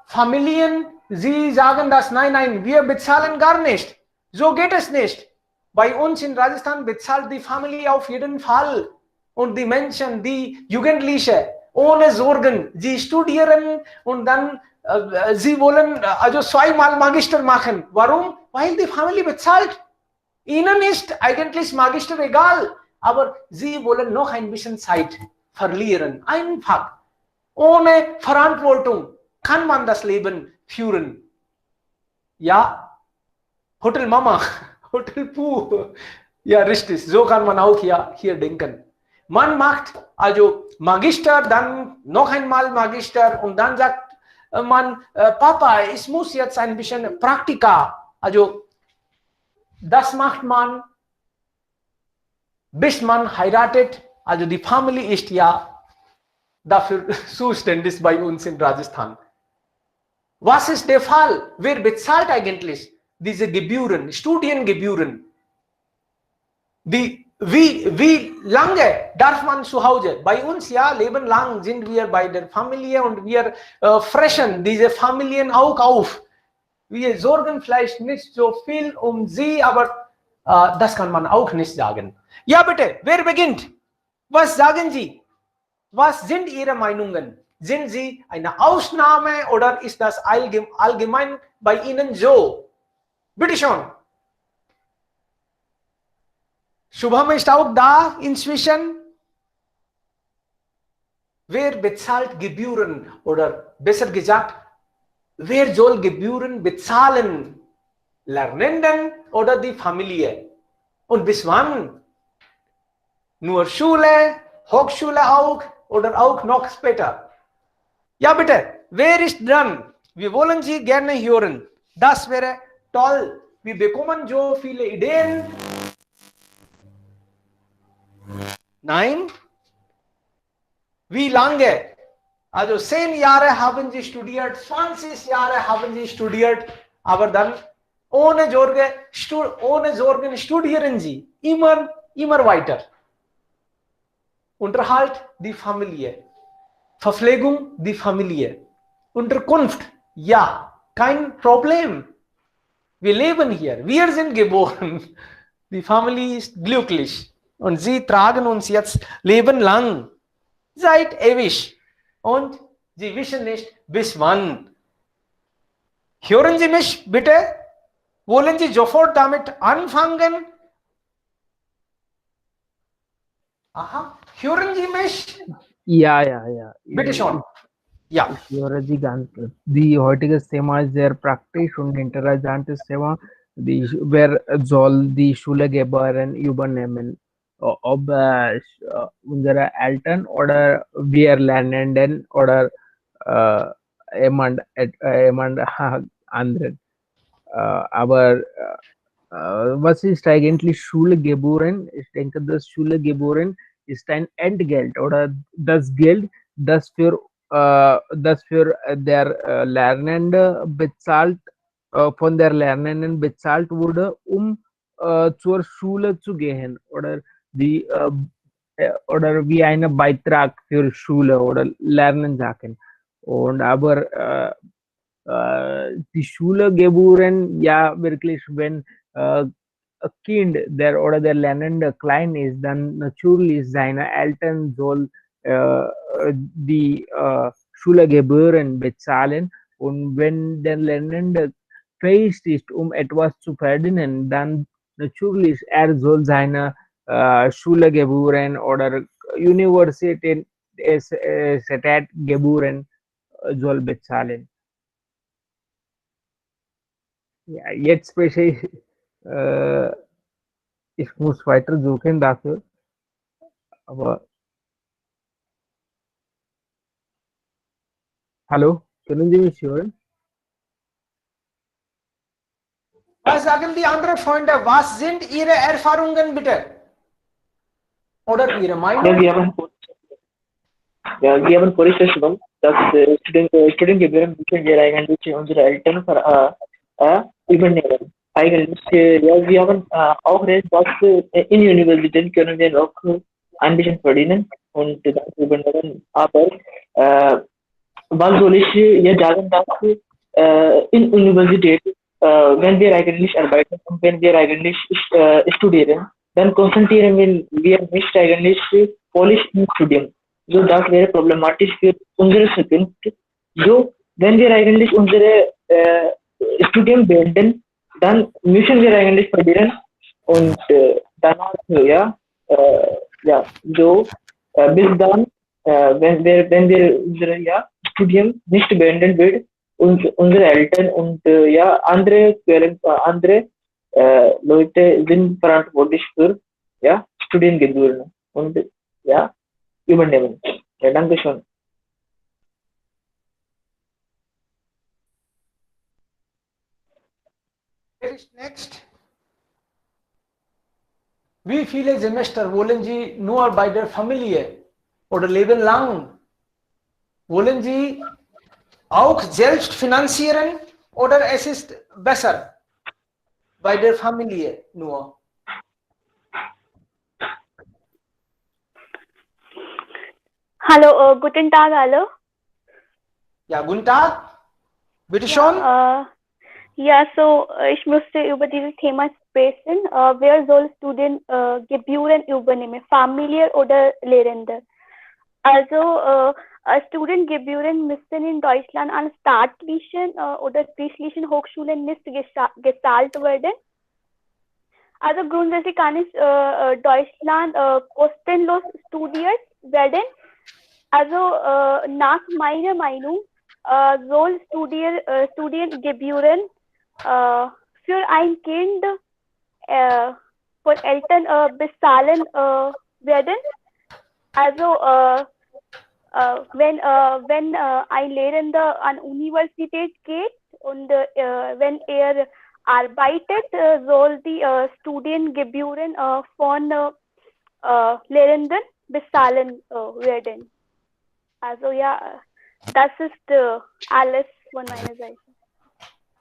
Familien, sie sagen das, nein, nein, wir bezahlen gar nicht. So geht es nicht. Bei uns in Rajasthan bezahlt die Familie auf jeden Fall. Und die Menschen, die Jugendliche, ohne Sorgen, sie studieren und dann sie wollen also zweimal Magister machen. Warum? Weil die Familie bezahlt. Ihnen ist eigentlich Magister egal, aber sie wollen noch ein bisschen Zeit verlieren. Einfach. Ohne Verantwortung kann man das Leben führen. Ja, Hotel Mama, Hotel Puh. Ja, richtig. So kann man auch hier denken. Man macht also Magister, dann noch einmal Magister und dann sagt man, Papa, ich muss jetzt ein bisschen Praktika. Also das macht man, bis man heiratet. Also die Familie ist ja dafür zuständig bei uns in Rajasthan. Was ist der Fall? Wer bezahlt eigentlich diese Gebühren, Studiengebühren? Wie lange darf man zu Hause? Bei uns ja, Leben lang sind wir bei der Familie und wir fressen diese Familien auch auf. Wir sorgen vielleicht nicht so viel um sie, aber das kann man auch nicht sagen. Ja, bitte, wer beginnt? Was sagen Sie? Was sind Ihre Meinungen? Sind Sie eine Ausnahme oder ist das allgemein bei Ihnen so? Bitte schon. Shubham ist auch da inzwischen. Wer bezahlt Gebühren oder besser gesagt, wer soll Gebühren bezahlen? Lernenden oder die Familie? Und bis wann? Nur Schule, Hochschule auch oder auch noch später? Ja, bitte, wer ist dran? Wir wollen Sie gerne hören. Das wäre toll. Wir bekommen so viele Ideen. Nein? Wie lange? Also 10 Jahre haben Sie studiert, 20 Jahre haben Sie studiert, aber dann ohne Sorgen studieren Sie immer weiter. Unterhalt die Familie, Verpflegung die Familie, Unterkunft, ja, kein Problem. Wir leben hier, wir sind geboren, die Familie ist glücklich und sie tragen uns jetzt lebenlang, seit ewig und sie wissen nicht bis wann. Hören Sie mich bitte? Wollen Sie sofort damit anfangen? Aha, hören Sie mich? Ja. Bitte schon. Ja. Ich höre Sie ganz gut. Die heutige Thema ist sehr praktisch und interessantes Thema. Wer soll die Schulgebühren übernehmen? Ob unsere Eltern oder wir Lernenden oder jemand anderen. Aber was ist eigentlich Schulgebühren? Ich denke, das Schulgebühren ist ein Entgelt oder das Geld, das für der Lernende bezahlt, von der Lernenden bezahlt wurde, zur Schule zu gehen oder wie ein Beitrag für Schule oder Lernsachen. Und aber die Schulgebühren, ja wirklich, wenn ein Kind, der Lernende klein ist, dann natürlich seine Eltern soll die Schulgebühren bezahlen, und wenn der Lernende fähig ist, etwas zu verdienen, dann natürlich soll seine Schulgebühren oder Universitätsgebühren soll bezahlen. Ja, jetzt spreche ich, ich muss weiter suchen dafür, aber hallo, können Sie mich hören? Was sagen die anderen Freunde? Was sind Ihre Erfahrungen bitte? Oder Ihre Meinung? Wir haben vorgestellt, dass Studiengebühren müssen wir eigentlich unsere Eltern übernehmen. Eigentlich, ja, wir haben auch recht, dass in Universitäten können wir auch ein bisschen verdienen und das übernehmen. Aber was soll ich jetzt sagen, dass in Universität, wenn wir eigentlich arbeiten und wenn wir eigentlich studieren, dann konzentrieren wir nicht eigentlich Polish im Studium. So, das wäre problematisch für unsere Zukunft. So, wenn wir eigentlich unsere Studium beenden, dann müssen wir eigentlich probieren und danach, ja, so, bis dann, wenn wir unsere Studium nicht beenden wird, unsere Eltern und andere Leute sind verantwortlich für Studiengebühren und ja, übernehmen. Ja, danke schön. Wer ist next? Wie viele Semester wollen Sie nur bei der Familie oder Leben lang? Wollen Sie auch selbst finanzieren oder es ist besser bei der Familie nur? Hallo, guten Tag alle. Ja, guten Tag. Bitte schon. Ich möchte über dieses Thema sprechen. Wer soll Studiengebühren übernehmen, Familie oder Lehrende? Also, Studiengebühren müssen in Deutschland an staatlichen oder kirchlichen Hochschulen nicht gezahlt werden. Also grundsätzlich kann es Deutschland kostenlos studiert werden. Also nach meiner Meinung soll Studiengebühren für ein Kind von Eltern bezahlen werden. Also wenn ein Lehrender an Universität geht und wenn er arbeitet, soll die Studiengebühren von Lehrenden bezahlen werden. Also ja, das ist alles von meiner Seite.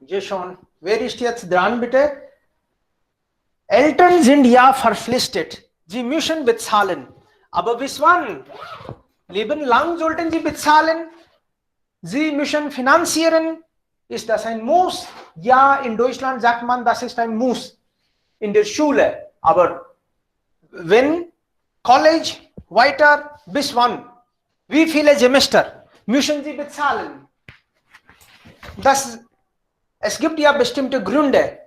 Ja schon. Wer ist jetzt dran, bitte? Eltern sind ja verpflichtet. Sie müssen bezahlen. Aber bis wann? Leben lang sollten sie bezahlen. Sie müssen finanzieren. Ist das ein Muss? Ja, in Deutschland sagt man, das ist ein Muss. In der Schule. Aber wenn College weiter, bis wann? Wie viele Semester müssen sie bezahlen? Es gibt ja bestimmte Gründe.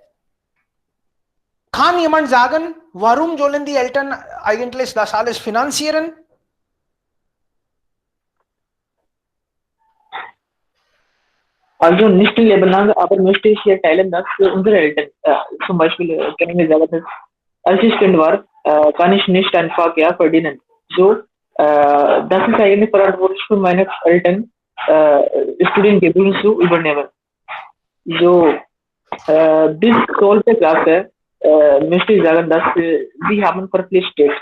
Kann jemand sagen, warum sollen die Eltern eigentlich das alles finanzieren? Also nicht in Leben lang, aber möchte ich hier teilen, dass unsere Eltern, zum Beispiel können wir sagen, dass als ich Kind war, kann ich nicht einfach verdienen. So, das ist eigentlich verantwortlich für meine Eltern, Studiengebühren zu übernehmen. So, bis 12. Klasse möchte ich sagen, dass sie haben verpflichtet,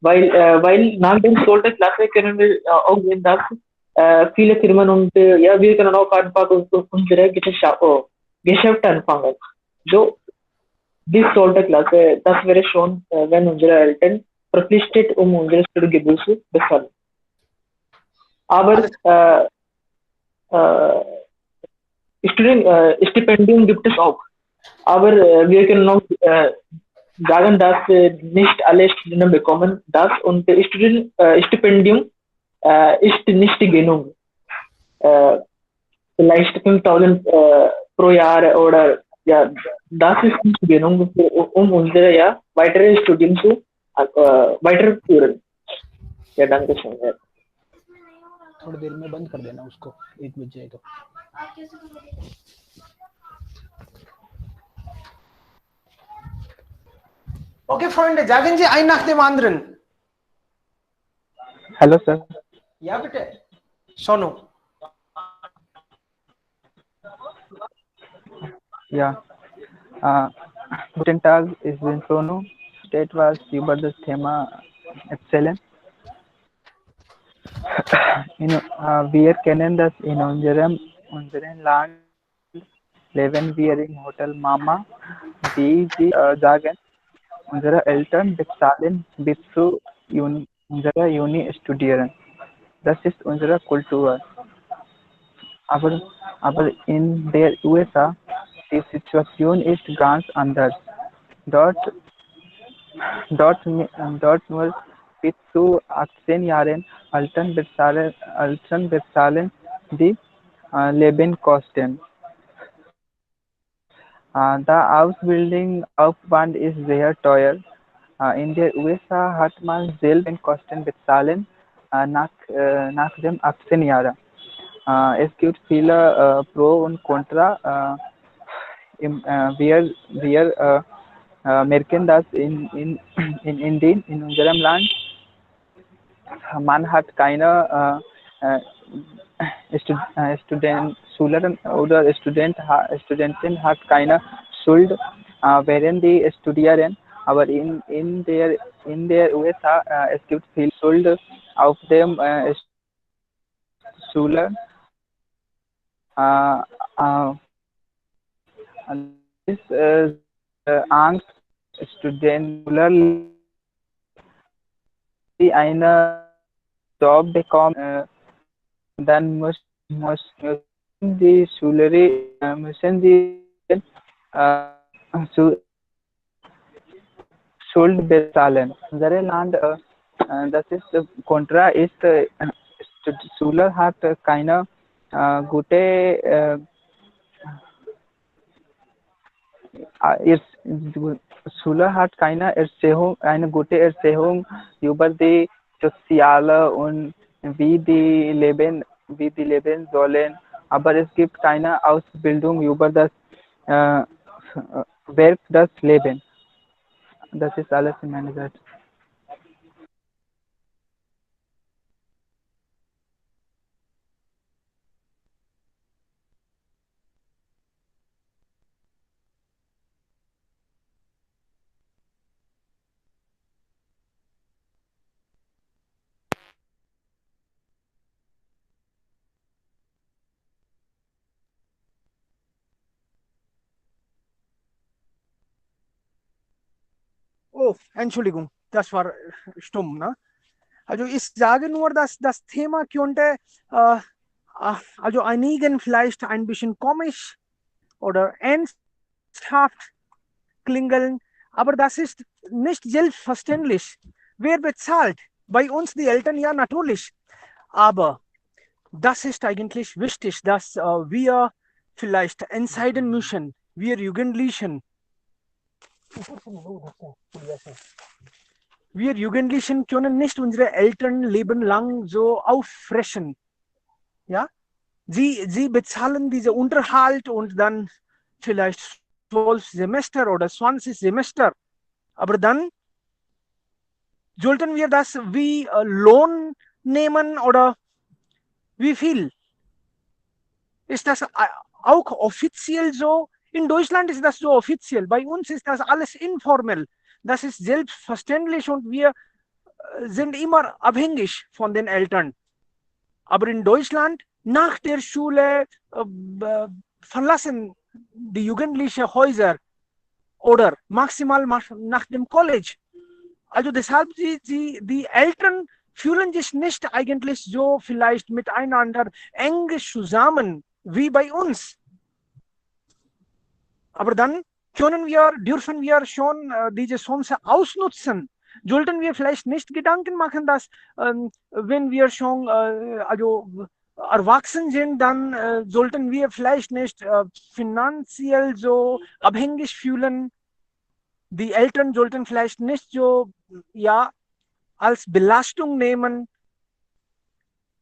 weil nach der 12. Klasse können wir auch sehen, dass viele Firmen und wir können auch einfach unsere Geschäfte anfangen. So, bis 12. Klasse, das wäre schon, wenn unsere Eltern verpflichtet, unsere Studiengebühren zu bezahlen. Aber Stipendium gibt es auch. Aber wir können noch sagen, dass nicht alle Studenten bekommen das und Stipendium ist nicht genug. Vielleicht 5.000 pro Jahr oder das ist nicht genug, unsere weitere Studien zu weiterführen. Ja, danke schön. थोड़ी देर में बंद कर देना उसको, 1 बज जाए तो. Okay, Freunde, sagen Sie ein nach dem anderen. Hello, sir. Ja, bitte. Sonu. Yeah. Guten Tag, ich bin Sonu. State was über das Thema Excellence. Wir kennen das in unserem Land, leben wir im Hotel Mama, wie Sie sagen, unsere Eltern bezahlen bis zu unserer Uni studieren. Das ist unsere Kultur. Aber in der USA, die Situation ist ganz anders. Dort, dort nur bis zu 18 Jahren Eltern bezahlen die Lebenkosten. The Ausbildungsaufwand ist sehr teuer. In der USA hat man selbst Kosten bezahlen nach dem 18 Jahren. Es gibt viele Pro und Contra. Wir merken das in unserem Land. Man hat keine Studenten oder Studentin hat keine Schuld, während die studieren. Aber in der USA es gibt viel Schuld auf dem Schüler. Äh, äh, ist Angst, Studenten, die eine Job bekommen, dann müssen müssen die Schul- Schuld bezahlen. Unsere Land, das ist Contra ist, Schüler hat keine gute Schüler hat eine gute Erzählung über die Soziale und wie die leben sollen. Aber es gibt keine Ausbildung über das äh, Werk, das Leben. Das ist alles in meiner Seite. Oh, Entschuldigung, das war stumm, ne? Also ich sage nur, dass das Thema könnte also einigen vielleicht ein bisschen komisch oder ernsthaft klingeln, aber das ist nicht selbstverständlich. Wer bezahlt? Bei uns die Eltern ja natürlich, aber das ist eigentlich wichtig, dass wir vielleicht entscheiden müssen, wir Jugendlichen. Wir Jugendlichen können nicht unsere Eltern Leben lang so auffressen. Ja? Sie bezahlen diese Unterhalt und dann vielleicht 12 Semester oder 20 Semester. Aber dann sollten wir das wie Lohn nehmen oder wie viel? Ist das auch offiziell so? In Deutschland ist das so offiziell. Bei uns ist das alles informell. Das ist selbstverständlich und wir sind immer abhängig von den Eltern. Aber in Deutschland, nach der Schule verlassen die Jugendlichen Häuser oder maximal nach dem College. Also deshalb, die Eltern fühlen sich nicht eigentlich so vielleicht miteinander eng zusammen wie bei uns. Aber dann dürfen wir schon diese Chance ausnutzen. Sollten wir vielleicht nicht Gedanken machen, dass wenn wir schon also erwachsen sind, dann sollten wir vielleicht nicht finanziell so abhängig fühlen. Die Eltern sollten vielleicht nicht so ja als Belastung nehmen.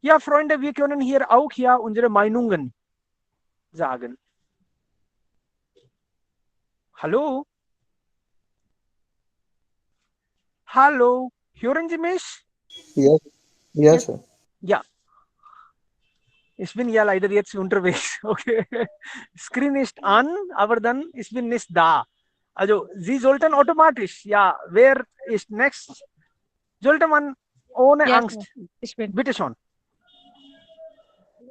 Ja, Freunde, wir können hier auch ja unsere Meinungen sagen. Hallo? Hallo? Hören Sie mich? Yes, yes, sir. Ja. Ich bin ja leider jetzt unterwegs. Okay. Screen ist an, aber dann ich bin nicht da. Also Sie sollten automatisch, ja, wer ist next? Sollte man ohne Ja, Angst. ich bin. Bitte schon.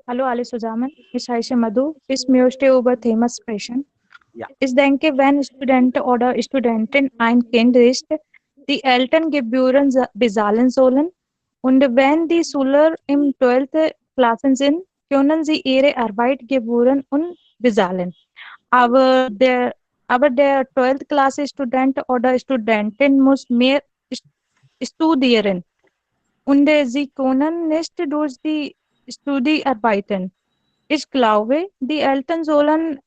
Hallo alle zusammen, ich heiße Madhu. Ich möchte über Thema sprechen. Ja. Ich denke, wenn Student oder Studentin ein Kind ist, die Eltern Gebühren bezahlen sollen. Und wenn die Schüler im 12. Klassen sind, können sie ihre Arbeit geboren und bezahlen. Aber der 12th Class Student oder Studentin muss mehr studieren und sie können nicht durch die Studie arbeiten. Ich glaube, die Eltern sollen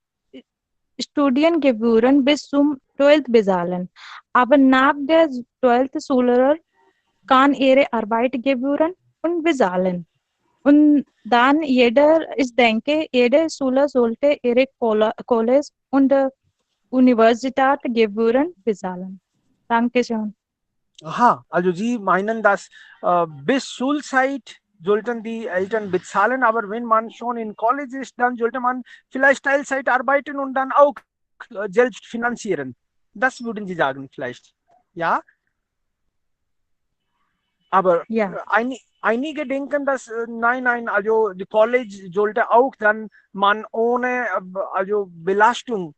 Studiengebühren bis zum 12. bezahlen. Aber nach der 12. Schuljahr kann ihre Arbeitgebühren und bezahlen. Und dann ich denke, jede Schule sollte ihre College und Universität Gebühren bezahlen. Dankeschön. Aha, also Sie meinen, dass bis Schulzeit sollten die Eltern bezahlen, aber wenn man schon in College ist, dann sollte man vielleicht Teilzeit arbeiten und dann auch selbst finanzieren. Das würden Sie sagen vielleicht. Ja? Aber Ja. einige denken, dass nein, also die College sollte auch dann man ohne also Belastung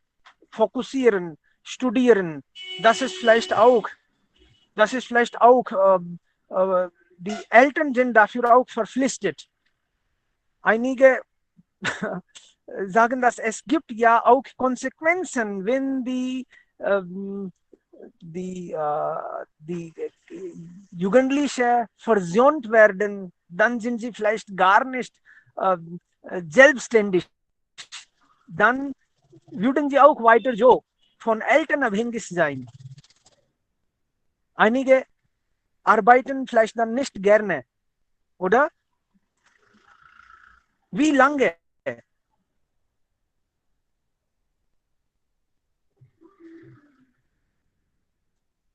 fokussieren, studieren. Das ist vielleicht auch, die Eltern sind dafür auch verpflichtet. Einige sagen, dass es gibt ja auch Konsequenzen, wenn die Jugendliche versöhnt werden, dann sind sie vielleicht gar nicht selbstständig. Dann würden sie auch weiter so von Eltern abhängig sein. Einige arbeiten vielleicht dann nicht gerne, oder? Wie lange?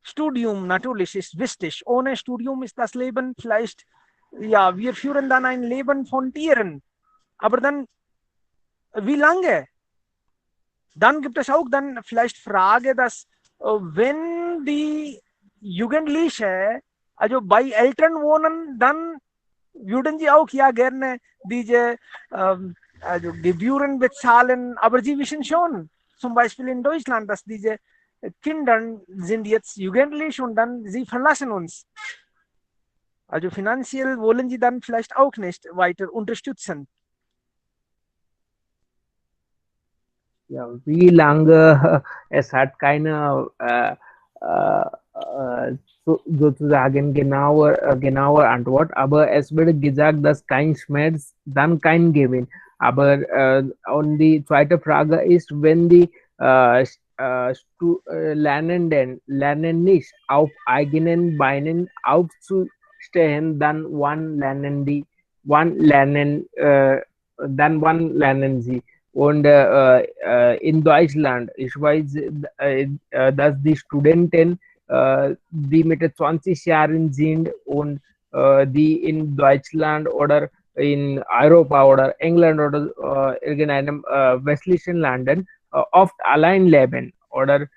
Studium natürlich ist wichtig. Ohne Studium ist das Leben vielleicht, ja, wir führen dann ein Leben von Tieren. Aber dann, wie lange? Dann gibt es auch dann vielleicht Frage, dass wenn die Jugendliche also bei Eltern wohnen, dann würden sie auch ja gerne diese also Gebühren bezahlen. Aber sie wissen schon, zum Beispiel in Deutschland, dass diese Kinder sind jetzt jugendlich und dann sie verlassen uns. Also finanziell wollen sie dann vielleicht auch nicht weiter unterstützen. Ja, wie lange es hat keine sozusagen genaue Antwort, aber es wird gesagt, dass kein Schmerz, dann kein Gewinn. Aber und die zweite Frage ist, wenn die Lernenden lernen nicht auf eigenen Beinen aufzustehen, dann wann lernen sie. Und in Deutschland, ich weiß, dass die Studenten, die mit 20 Jahren sind und die in Deutschland oder in Europa oder England oder irgendeinem westlichen Landen oft allein leben oder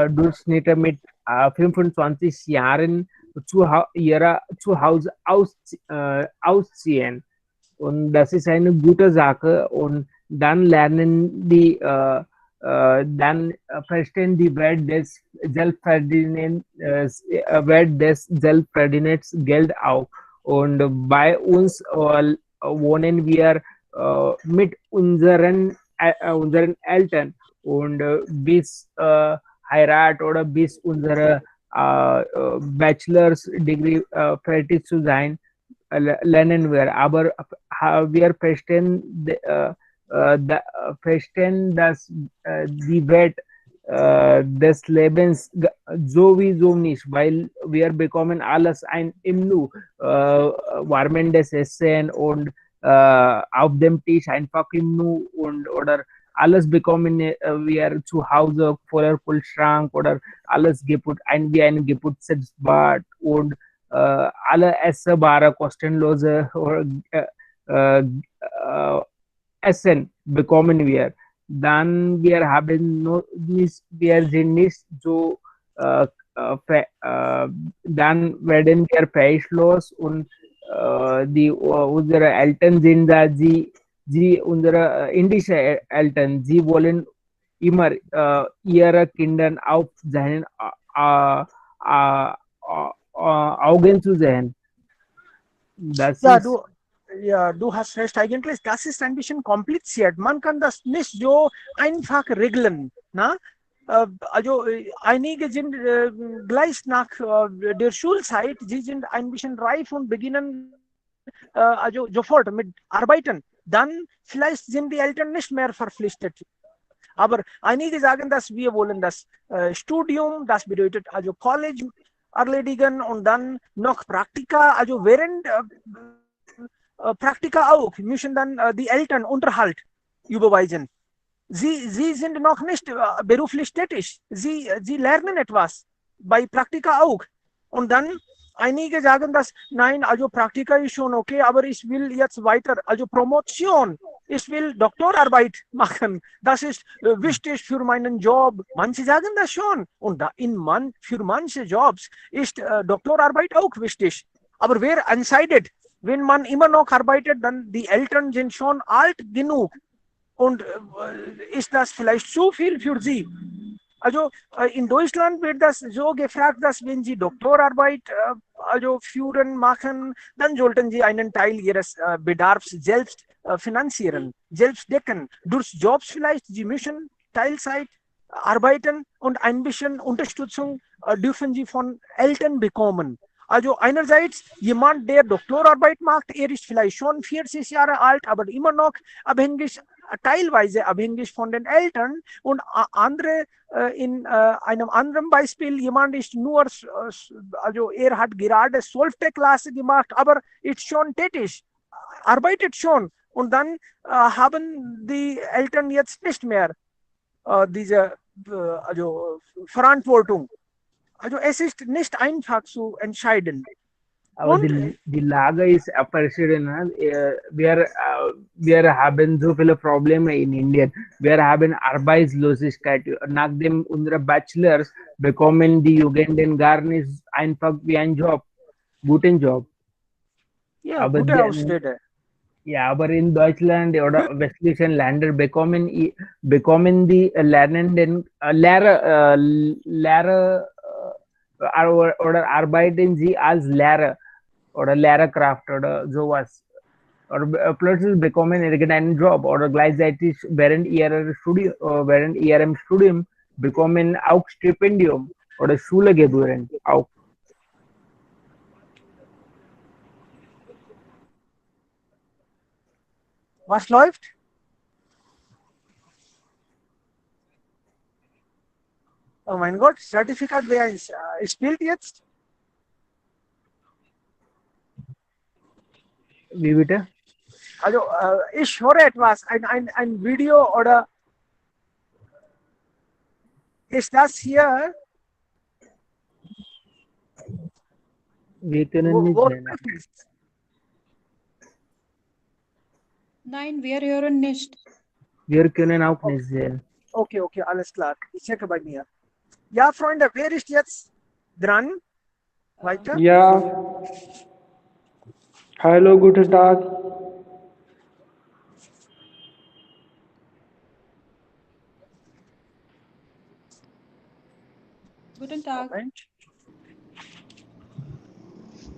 Durchschnitte mit 25 Jahren zu Hause ausziehen. Und das ist eine gute Sache. Und dann lernen die, dann verstehen die Wert des Selbstverdienens Geld auch. Und bei uns wohnen wir mit unseren Eltern und bis Heirat oder bis unsere Bachelor's Degree fertig zu sein, lernen wir. Aber wir verstehen, dass die Welt des Lebens sowieso nicht, weil wir bekommen alles im Nu, warmendes Essen und auf dem Tisch einfach im Nu und oder alles bekommen wir zu Hause voller Kühlschrank oder alles wie ein geputztes Bad und alle essbare, kostenlose Essen bekommen wir. Dann wir sind nicht so, dann werden wir fähiglos und unsere Eltern sind da, unsere indische Eltern, sie wollen immer ihre Kinder auf seinen Augen zu sehen. Das Ja, ist, du hast recht. Eigentlich, das ist ein bisschen kompliziert. Man kann das nicht so einfach regeln. Na? Also, einige sind gleich nach der Schulzeit, sie sind ein bisschen reif und beginnen also sofort mit Arbeiten. Dann vielleicht sind die Eltern nicht mehr verpflichtet. Aber einige sagen, dass wir wollen das Studium, das bedeutet also College erledigen und dann noch Praktika, also während Praktika auch, müssen dann die Eltern Unterhalt überweisen. Sie sind noch nicht beruflich tätig. Sie lernen etwas. Bei Praktika auch. Und dann einige sagen, dass nein, also Praktika ist schon okay, aber ich will jetzt weiter, also Promotion. Ich will Doktorarbeit machen. Das ist wichtig für meinen Job. Manche sagen das schon. Und für manche Jobs ist Doktorarbeit auch wichtig. Aber wer entscheidet, wenn man immer noch arbeitet, dann die Eltern sind schon alt genug. Und ist das vielleicht zu viel für Sie? Also in Deutschland wird das so gefragt, dass wenn Sie Doktorarbeit also führen, machen, dann sollten Sie einen Teil Ihres Bedarfs selbst finanzieren, selbst decken. Durch Jobs vielleicht, Sie müssen Teilzeit arbeiten und ein bisschen Unterstützung dürfen Sie von Eltern bekommen. Also einerseits jemand, der Doktorarbeit macht, er ist vielleicht schon 40 Jahre alt, aber immer noch abhängig, teilweise abhängig von den Eltern, und andere in einem anderen Beispiel, jemand ist nur, also er hat gerade 12. Klasse gemacht, aber ist schon tätig, arbeitet schon, und dann haben die Eltern jetzt nicht mehr diese also Verantwortung. Also es ist nicht einfach zu entscheiden. aber Und die Lage ist verschieden. Wir haben so viele Probleme in Indien. Wir haben Arbeitslosigkeit. Nachdem unsere Bachelors bekommen die Jugenden gar nicht einfach wie ein Job, guten Job. ja, Aber gute Ausrede. ja, aber in Deutschland oder westlichen Ländern bekommen die Lernenden Lehrer oder arbeiten sie als Lehrer oder Lehrerkraft oder sowas. Oder plötzlich bekommen irgendeinen Job oder gleichzeitig während ihrem Studium bekommen auch Stipendium oder Schulgebühren auch. Was läuft? Oh mein Gott, Zertifikat B1. Spielt jetzt? Wie bitte? Also ich höre etwas, ein Video, oder ist das hier? Wir können nicht Wo sehen. läuft es? Nein, wir hören nicht. Wir können auch nicht sehen. Okay, alles klar. Ich checke bei mir. Ja, Freunde, wer ist jetzt dran? Weiter? Ja, hallo, guten Tag. Guten Tag. Moment.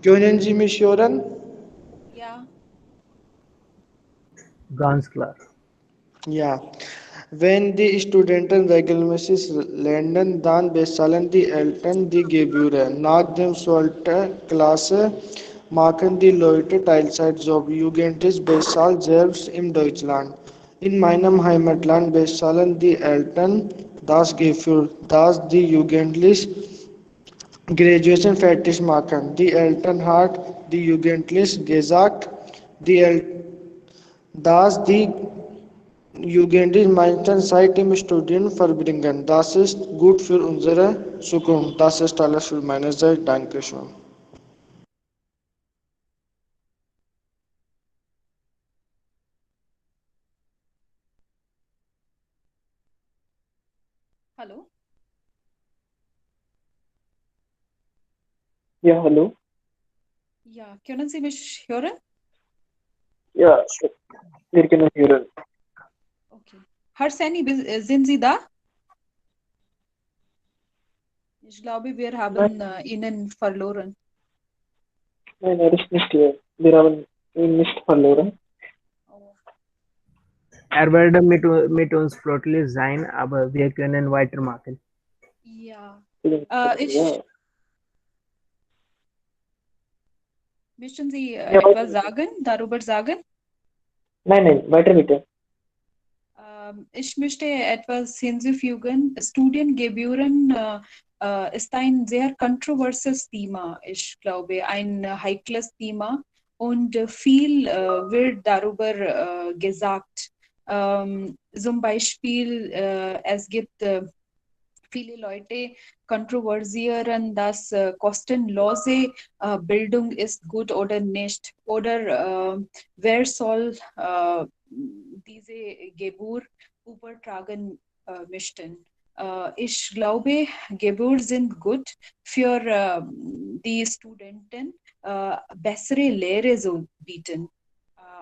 Können Sie mich hören? Ja. Ganz klar. Ja. Wenn die Studenten regelmäßig lernen, dann bezahlen die Eltern die Gebühren. Nach dem 12. Klasse machen die Leute Teilzeitjob. Jugendlich bezahlt selbst in Deutschland. In meinem Heimatland bezahlen die Eltern das Gefühl, dass die Jugendlich Graduation fertig machen. Die Eltern hat die Jugendlich gesagt, dass die Jugendlich meisten Zeit im Studium verbringen. Das ist gut für unsere Zukunft. Das ist alles für meine Seite. Dankeschön. Hallo? Ja, hallo. Ja, können Sie mich hören? Ja, wir können hören. Okay. Herr Seni, sind Sie da? Ich glaube, wir haben Ihnen verloren. Nein, er ist nicht hier. Wir haben ihn nicht verloren. Er werde mit uns flotlich sein, aber wir können weitermachen. Ja. Ja. Möchten Sie Ja, etwas sagen, darüber sagen? Nein, weiter bitte. Ich möchte etwas hinzufügen. Studiengebühren ist ein sehr kontroverses Thema, ich glaube, ein heikles Thema und viel wird darüber gesagt. Zum Beispiel, es gibt viele Leute kontroversieren, dass kostenlose Bildung ist gut oder nicht. Oder wer soll diese Gebühr übertragen möchten. Ich glaube, Gebühr sind gut für die Studenten, bessere Lehre zu bieten.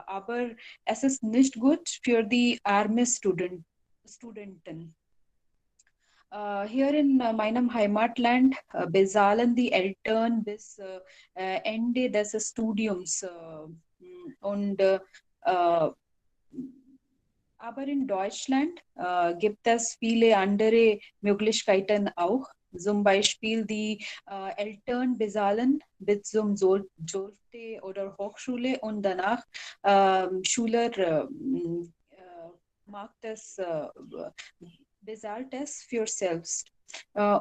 Aber es ist nicht gut für die armen Studenten. Hier in meinem Heimatland bezahlen die Eltern bis Ende des Studiums. Und aber in Deutschland gibt es viele andere Möglichkeiten auch. Zum Beispiel die Eltern bezahlen bis zum 12. oder Hochschule und danach Schüler macht es bezahlt es für selbst.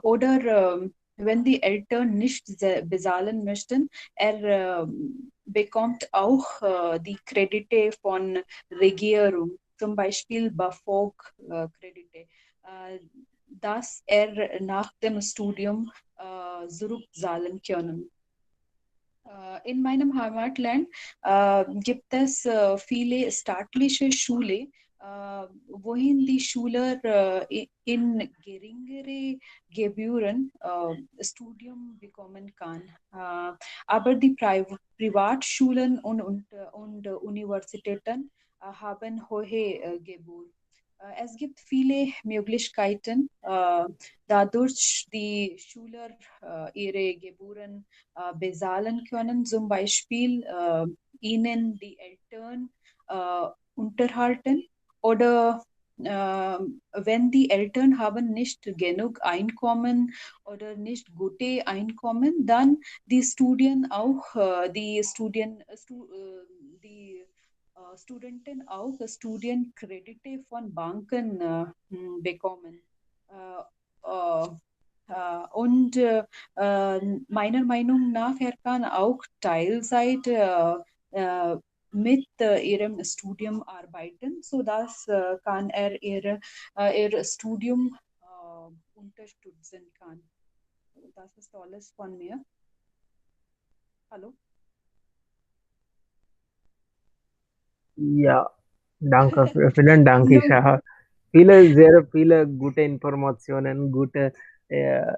Oder wenn die Eltern nicht bezahlen möchten, er bekommt auch die Kredite von Regierung, zum Beispiel BAföG-Kredite, dass er nach dem Studium zurückzahlen können. In meinem Heimatland gibt es viele staatliche Schulen, wohin die Schüler in geringere Gebühren Studium bekommen kann. Aber die Privatschulen und Universitäten haben hohe Gebühren. Es gibt viele Möglichkeiten, dadurch die Schüler ihre Gebühren bezahlen können, zum Beispiel ihnen die Eltern unterhalten oder wenn die Eltern haben nicht genug Einkommen oder nicht gute Einkommen, dann die Studien auch, die Studenten auch Studienkredite von Banken bekommen. Und meiner Meinung nach, er kann auch Teilzeit mit ihrem Studium arbeiten, sodass kann er ihr Studium unterstützen kann. Das ist alles von mir. Hallo? Ja, danke, vielen Dank, Isha. Sehr viele gute Informationen, gute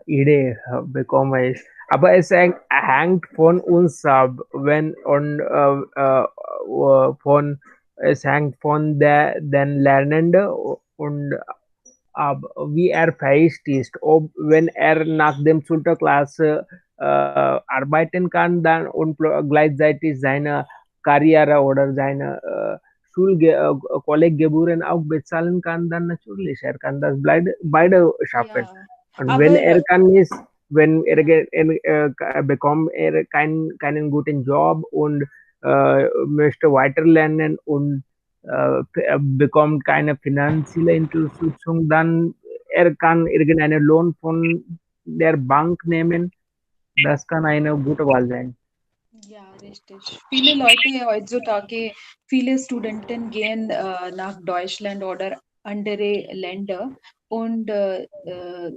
Idee bekomme ich. Aber es hängt von uns ab, es hängt von den Lernenden und ab, wie er fähig ist. Ob wenn er nach dem Schulterklasse arbeiten kann, dann und gleichzeitig seine Karriere oder seine Kolleggebühren auch bezahlen kann, dann natürlich, er kann das beide schaffen. Ja, Und wenn aber er kann nicht, wenn bekommt er keinen guten Job und möchte weiter lernen und bekommt keine finanzielle Unterstützung, dann er kann irgendeinen Lohn von der Bank nehmen. Das kann eine gute Wahl sein. ja, richtig. Viele Leute heutzutage, viele Studenten gehen nach Deutschland oder andere Länder und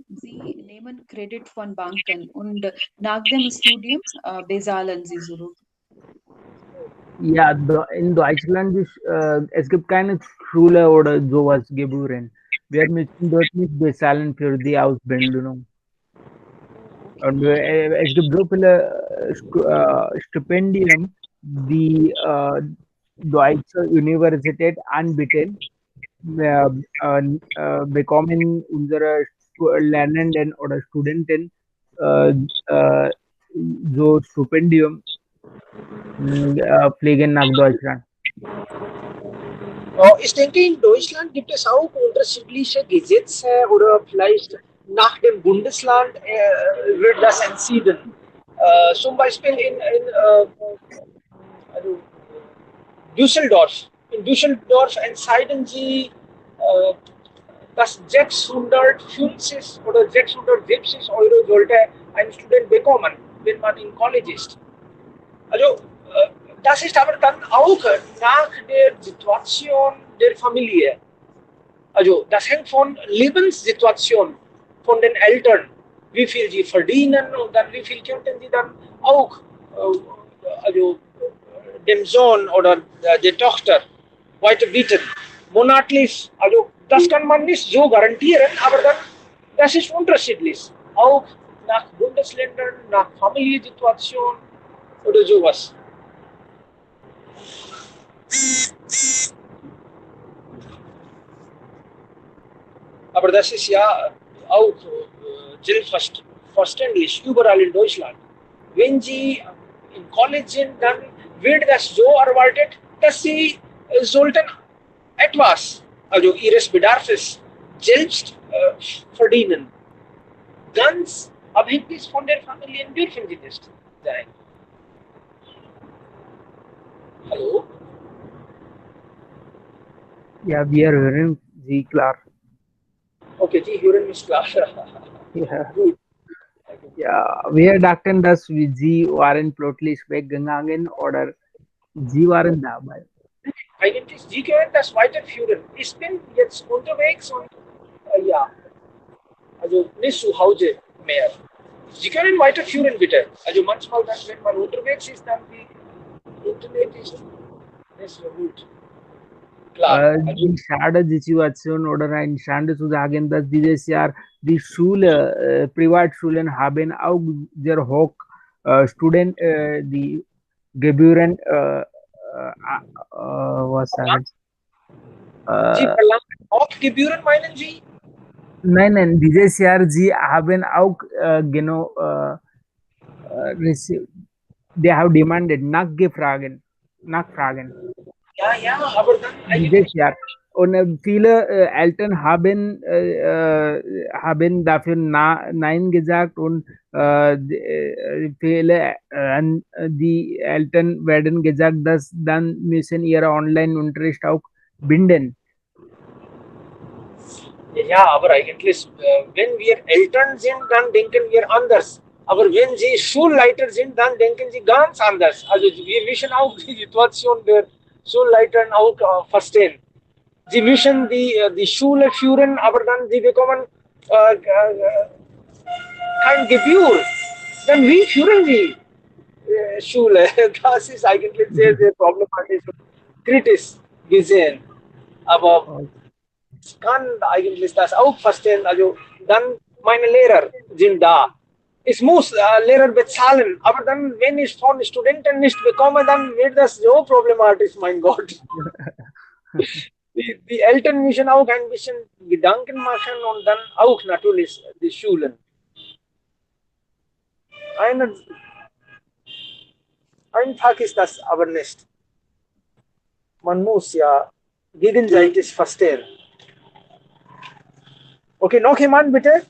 sie nehmen Kredit von Banken und nach dem Studium bezahlen sie zurück. Ja, in Deutschland es gibt keine Schule oder sowas Gebühren. Wir müssen dort nicht bezahlen für die Ausbildung. Und es gibt so viele Stipendien, die deutsche Universität anbieten, bekommen unsere Lernenden oder Studenten äh, so Stipendium Fliegen nach Deutschland. Ich denke, in Deutschland gibt es auch unterschiedliche Gesetze oder vielleicht nach dem Bundesland wird das entschieden. Zum Beispiel also Düsseldorf. In Düsseldorf entscheiden sie, dass 650 oder 670 Euro sollte ein Student bekommen, wenn man im College ist. Also, das ist aber dann auch nach der Situation der Familie. Also, das hängt von Lebenssituation von den Eltern, wie viel sie verdienen und dann wie viel könnten sie dann auch also dem Sohn oder der Tochter weiterbieten. Monatlich, also das kann man nicht so garantieren, aber dann, das ist unterschiedlich. Auch nach Bundesländern, nach Familiensituation oder sowas. Aber das ist ja auch selbstverständlich überall in Deutschland. Wenn Sie im College sind, dann wird das so erwartet, dass Sie sollten etwas, also Ihres Bedarfs selbst verdienen. Ganz abhängig von der Familie dürfen Sie das sein. Hallo? Ja, wir hören Sie klar. Okay, Sie hören mich klar. Ja. Gut. Ja, wir dachten, dass Sie waren plötzlich weggegangen oder Sie waren dabei. Eigentlich, Sie können das weiterführen. Ich bin jetzt unterwegs und ja, also nicht zu Hause mehr. Sie können weiterführen, bitte. Also manchmal, wenn man unterwegs ist, dann die Internet ist nicht so gut. Klar. Also, Die schade Situation oder ein Schande zu sagen, dass dieses Jahr die Schule, Privatschulen haben auch sehr hoch die Gebühren, was sagen? Sie verlangen auch Gebühren, meinen Sie? Nein, dieses Jahr sie haben auch genau they have demanded Nachfragen. Ja, aber dann Dieses Jahr. Und viele Eltern haben dafür Nein gesagt und viele die Eltern werden gesagt, dass dann müssen ihre Online-Unterricht auch binden. ja, aber eigentlich, wenn wir Eltern sind, dann denken wir anders. Aber wenn Sie Schulleiter sind, dann denken Sie ganz anders. Also wir müssen auch die Situation der Schulleiter auch verstehen. Sie müssen die Schule führen, aber dann Sie bekommen kein Gebühr. Dann wie führen Sie Schule? Das ist eigentlich sehr, sehr problematisch und kritisch gesehen. Aber ich kann eigentlich das auch verstehen. Also dann meine Lehrer sind da. Ich muss Lehrer bezahlen, aber dann, wenn ich von Studenten nicht bekomme, dann wird das so problematisch, mein Gott. Die Eltern müssen auch ein bisschen Gedanken machen und dann auch natürlich die Schulen. Einfach ist das aber nicht. Man muss ja gegenseitig verstehen. Okay, noch jemand bitte?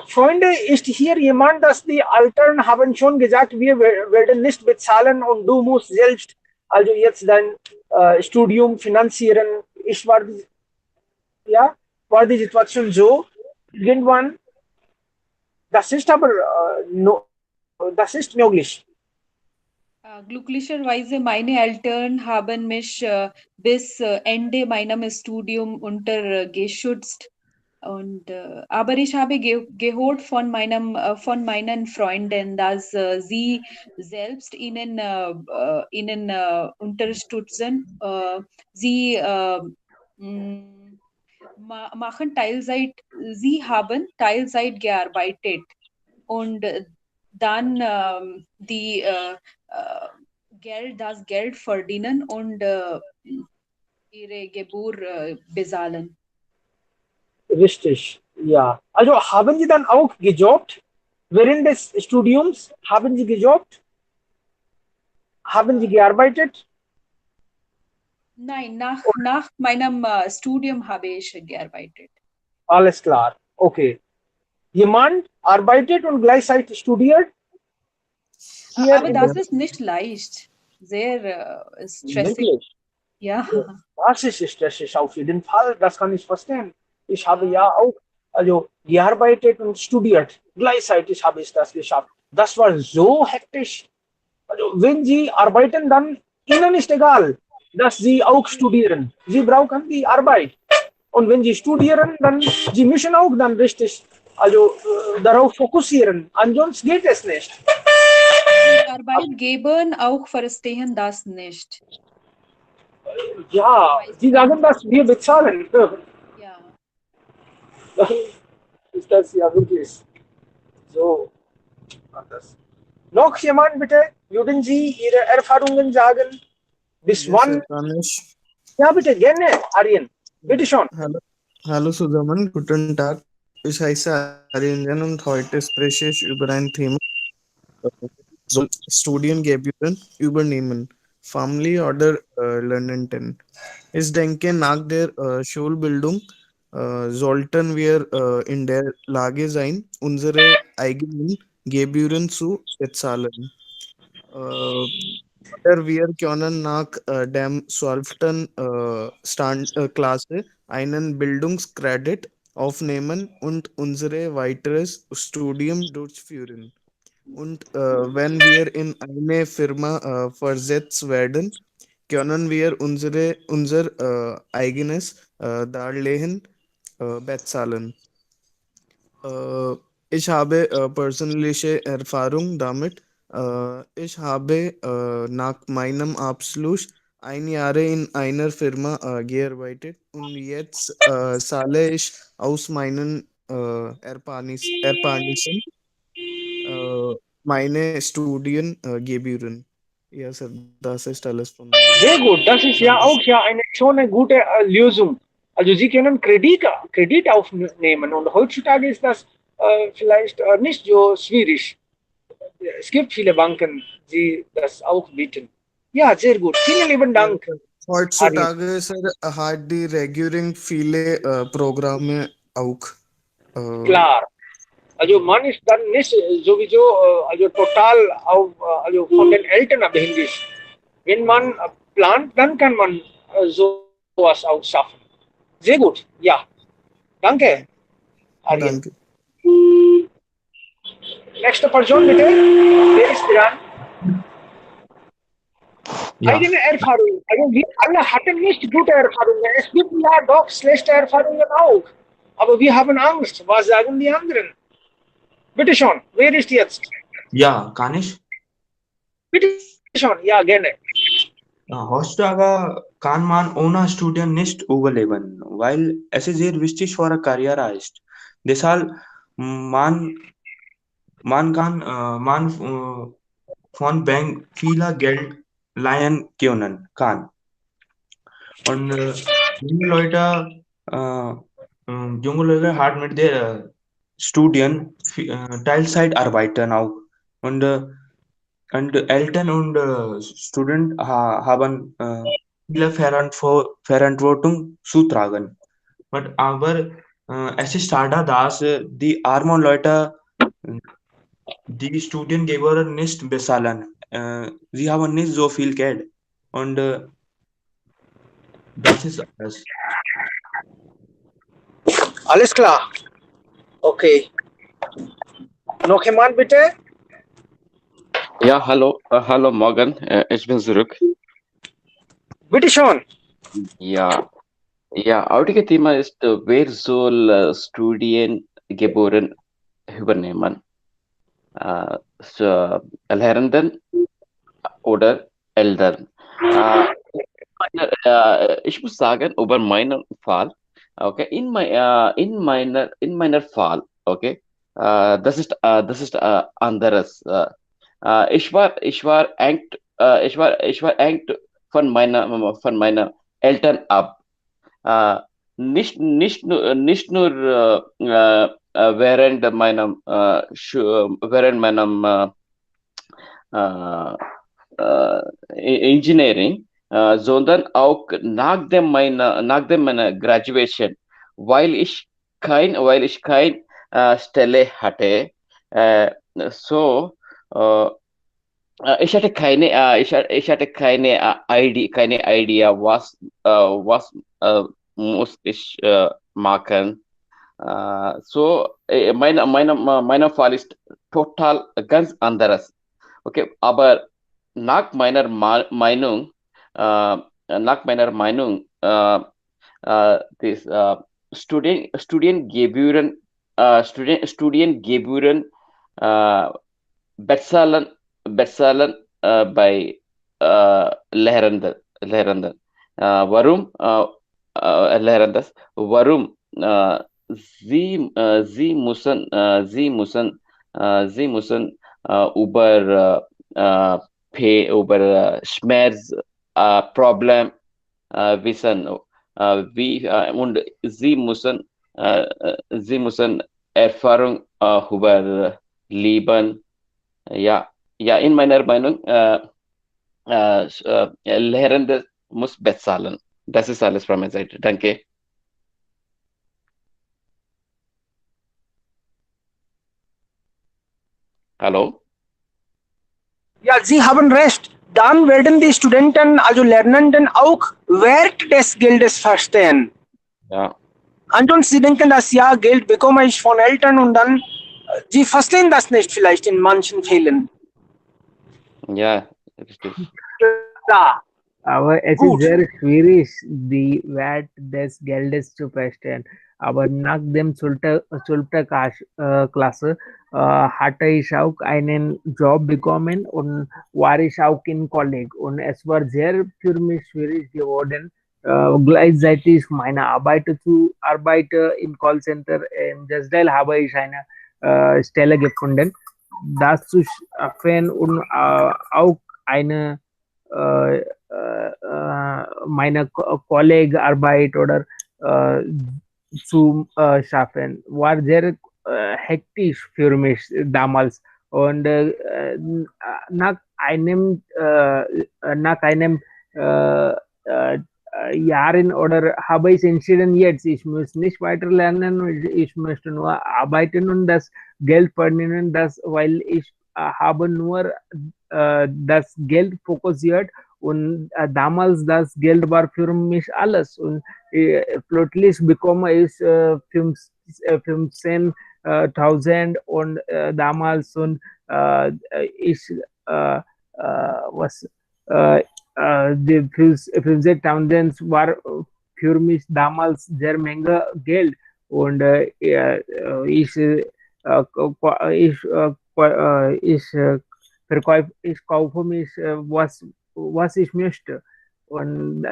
Freunde, ist hier jemand, dass die Eltern haben schon gesagt, wir werden nicht bezahlen und du musst selbst also jetzt dein Studium finanzieren. War die Situation so? Irgendwann, das ist aber das ist möglich. Glücklicherweise meine Eltern haben mich bis Ende meinem Studium untergeschützt. Und aber ich habe gehört von meinen Freunden, dass sie selbst ihnen unterstützen. Sie machen Teilzeit. Sie haben Teilzeit gearbeitet und dann das Geld verdienen und ihre Gebühr bezahlen. Richtig, ja. Also haben Sie dann auch gejobbt? Während des Studiums haben Sie gejobbt? haben Sie gearbeitet? Nein, nach meinem Studium habe ich gearbeitet. Alles klar. Okay. Jemand arbeitet und gleichzeitig studiert? Hier Aber in das ist nicht leicht. Sehr stressig. wirklich. Ja. Das ist stressig auf jeden Fall. Das kann ich verstehen. Ich habe ja auch also gearbeitet und studiert. Gleichzeitig habe ich das geschafft. Das war so hektisch. Also wenn Sie arbeiten, dann Ihnen ist egal, dass Sie auch studieren. Sie brauchen die Arbeit. Und wenn Sie studieren, dann Sie müssen auch dann richtig also darauf fokussieren. Ansonsten geht es nicht. Die Arbeitgeber auch verstehen das nicht. Ja, Sie sagen, dass wir bezahlen. Ja. Dann ist das ja wirklich so anders. Noch jemand bitte? Würden Sie Ihre Erfahrungen sagen? Bis Yes, wann? sir, Ganesh. Ja, bitte, gerne, Arjen. Bitte schon. Hallo zusammen, guten Tag. Ich heiße Arjen und heute spreche ich über ein Thema, soll Studiengebühren übernehmen. Family oder Lernen. Ich denke, nach der Schulbildung sollten wir in der Lage sein, unsere eigenen Gebühren zu bezahlen. Oder wir können nach dem 12. Klasse einen Bildungskredit aufnehmen und unser weiteres Studium durchführen. Und wenn wir in eine Firma versetzt werden, können wir unser eigenes Darlehen bezahlen. Äh, Ich habe persönliche Erfahrung damit. Ich habe nach meinem Abschluss 1 Jahr in einer Firma gearbeitet und jetzt zahle ich aus meinen Ersparnissen meine Studiengebühren. Ja, Sir, das ist alles von meiner Sehr Seite. gut. Das ist ja Danke. auch ja schon eine gute Lösung. Also Sie können Kredit aufnehmen und heutzutage ist das vielleicht nicht so schwierig. Es gibt viele Banken, die das auch bieten. Ja, sehr gut. Vielen lieben Ja, Dank, Sir. Arjen. Heutzutage, Sir, hat die Regierung viele Programme auch. Klar. Also man ist dann nicht sowieso also total auf also von den Eltern abhängig. Wenn man plant, dann kann man sowas auch schaffen. Sehr gut. Ja. Danke, Arjen. Danke. Nächste Person bitte. Wer ist dran? Ja, Eigene Erfahrung. Also wir alle hatten nicht gute Erfahrungen. Es gibt ja doch schlechte Erfahrungen auch. Aber wir haben Angst. Was sagen die anderen? Bitte schon. Wer ist jetzt? ja, kann ich? Bitte schon. Ja, gerne. Heutzutage kann man ohne Studium nicht überleben, weil es sehr wichtig für eine Karriere ist. Deshalb man, man von Bank viel Geld leihen kann. Und äh, junge Leute haben mit der Studien Teilzeit arbeiten auch. Und Und Eltern und Student haben viele Verantwortung zu tragen. Aber es ist schade, dass die armen Leute die Studiengeber nicht bezahlen. Sie haben nicht so viel Geld. Und das ist alles. Alles klar. Okay. Noch jemand bitte? Ja, hallo Morgan, ich bin zurück. Bitte schon. Ja, heutige Thema ist, wer soll Studiengebühren übernehmen? Lehrenden oder Eltern? Ich muss sagen, über meinen Fall, okay, in meiner Fall, okay, das ist anderes. Ich war hängt von meiner Eltern ab. Nicht nur während meinem Engineering, sondern auch nach dem meiner Graduation, weil ich kein Stelle hatte, so äh, ich hatte keine Idee, was muss ich machen. Mein Fall ist total ganz anderes. Okay, aber nach meiner Meinung, nach meiner Meinung, this Studiengebühren äh, bezahlen bei Lehrenden. Warum? Sie müssen über Schmerz Problem wissen. Und sie müssen Erfahrung über Leben. Ja, in meiner Meinung, Lehrende muss bezahlen. Das ist alles von meiner Seite. Danke. Hallo? Ja, Sie haben recht. Dann werden die Studenten, also Lernenden, auch Wert des Geldes verstehen. Ja. Anton, Sie denken, dass ja, Geld bekomme ich von Eltern und dann, Sie verstehen das nicht vielleicht in manchen Fällen. Ja, richtig. Ja. Aber es Gut. ist sehr schwierig, die Wert des Geldes zu verstehen. Aber nach dem 12. Klasse hatte ich auch einen Job bekommen und war ich auch in College. Und es war sehr für mich schwierig geworden, gleichzeitig meine Arbeit zu arbeiten im Callcenter. In Jasdale habe ich eine Stelle gefunden, das zu schaffen und auch eine meine Kollegarbeit oder zu schaffen, war sehr hektisch für mich damals. Und nach einem Jahren oder habe ich entschieden, jetzt ich muss nicht weiter lernen, ich möchte nur arbeiten und das Geld verdienen, weil ich habe nur das Geld fokussiert und damals das Geld war für mich alles und plötzlich bekomme ich 15.000 und damals und ich die 15.000 war für mich damals sehr Menge Geld und ich kaufe mich was ich möchte und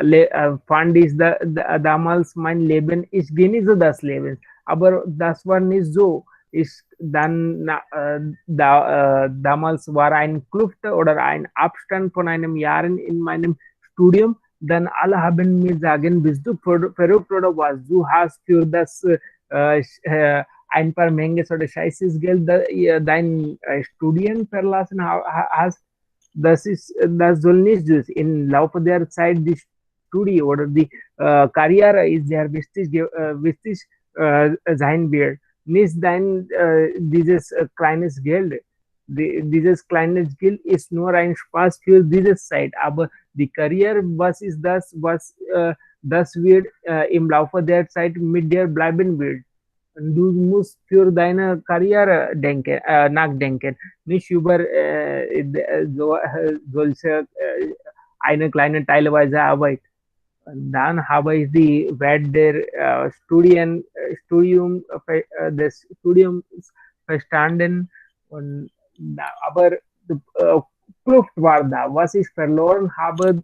fand ich damals mein Leben, ich genieße das Leben, aber das war nicht so. Damals war ein Kluft oder ein Abstand von einem Jahr in meinem Studium. Dann alle haben mir sagen, bist du verrückt oder was? Du hast für das ein paar Menges oder scheißes Geld dein Studien verlassen hast. Das soll nicht so. Im Laufe der Zeit die Studie oder die Karriere ist sehr wichtig sein wird. Nicht dieses kleines Geld. Dieses kleine Geld ist nur ein Spaß für diese Zeit, aber die Karriere, was ist das, das wird im Laufe der Zeit mit dir bleiben wird. Du musst für deine Karriere nachdenken, nicht über solche eine kleine teilweise Arbeit. Dann habe ich die Wert der des Studiums verstanden und aber Kluft war da, was ich verloren habe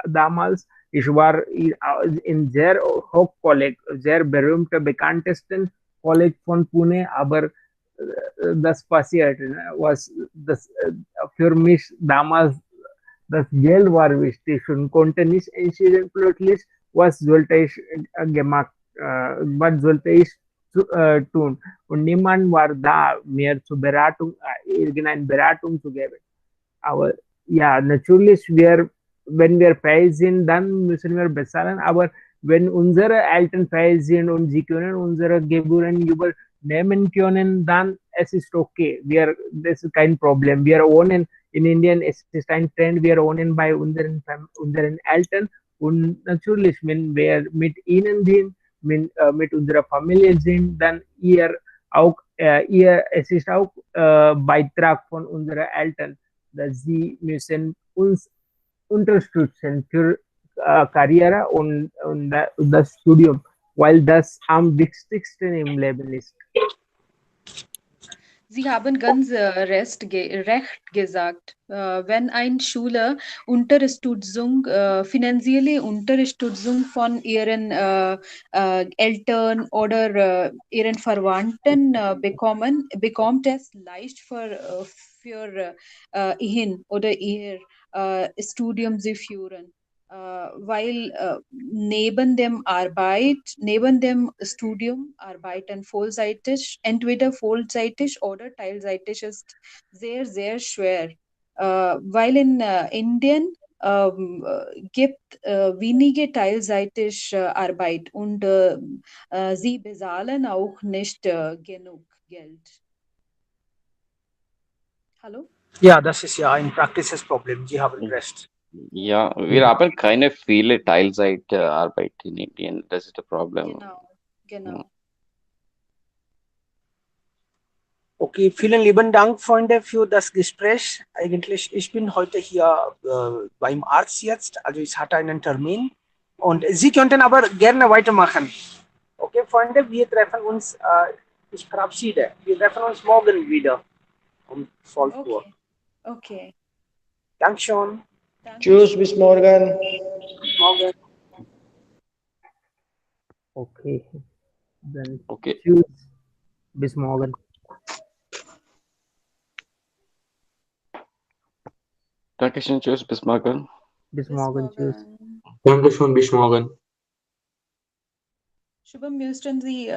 damals. Ich war in sehr hoch College, sehr berühmter, bekanntesten College von Pune, aber das passiert, was das für mich damals das Geld war wichtig und konnte nicht entschieden plötzlich, was sollte ich was sollte ich tun. Und niemand war da, mir zur Beratung, irgendeine Beratung zu geben. Aber ja, natürlich, wenn wir fähig sind, dann müssen wir bezahlen, aber wenn unsere Eltern fähig sind und sie können unsere Gebühren übernehmen können, dann es ist okay. Das ist kein Problem. Wir wohnen in Indien, es ist ein Trend, wir wohnen bei unseren Eltern und natürlich, wenn wir mit ihnen sind, mit unserer Familie sind, dann es ist auch Beitrag von unseren Eltern, dass sie müssen uns unterstützen für Karriere und das Studium, weil das am wichtigsten im Leben ist. Sie haben ganz recht gesagt. Wenn ein Schüler Unterstützung, finanzielle Unterstützung von ihren Eltern oder ihren Verwandten bekommt es leicht für ihn oder ihr Studium zu führen. Weil neben dem Studium arbeiten entweder vollzeitig oder teilzeitig ist sehr, sehr schwer. Weil in Indien gibt wenige teilzeitig Arbeit und sie bezahlen auch nicht genug Geld. Hallo? Ja, das ist ja ein praktisches Problem. Sie haben recht. Ja, wir haben keine viele Teilzeitarbeit in Indien. Das ist das Problem. Genau. Okay, vielen lieben Dank, Freunde, für das Gespräch. Eigentlich, ich bin heute hier beim Arzt jetzt, also ich hatte einen Termin und Sie könnten aber gerne weitermachen. Okay, Freunde, wir treffen uns, ich verabschiede. Wir treffen uns morgen wieder um 12 Uhr. Okay. Dankeschön. Tschüss, bis morgen. Morgen. Okay, dann Okay. tschüss, bis morgen. Dankeschön, tschüss, bis morgen. Bis morgen, tschüss. Dankeschön, bis morgen. Shubham, müssten Sie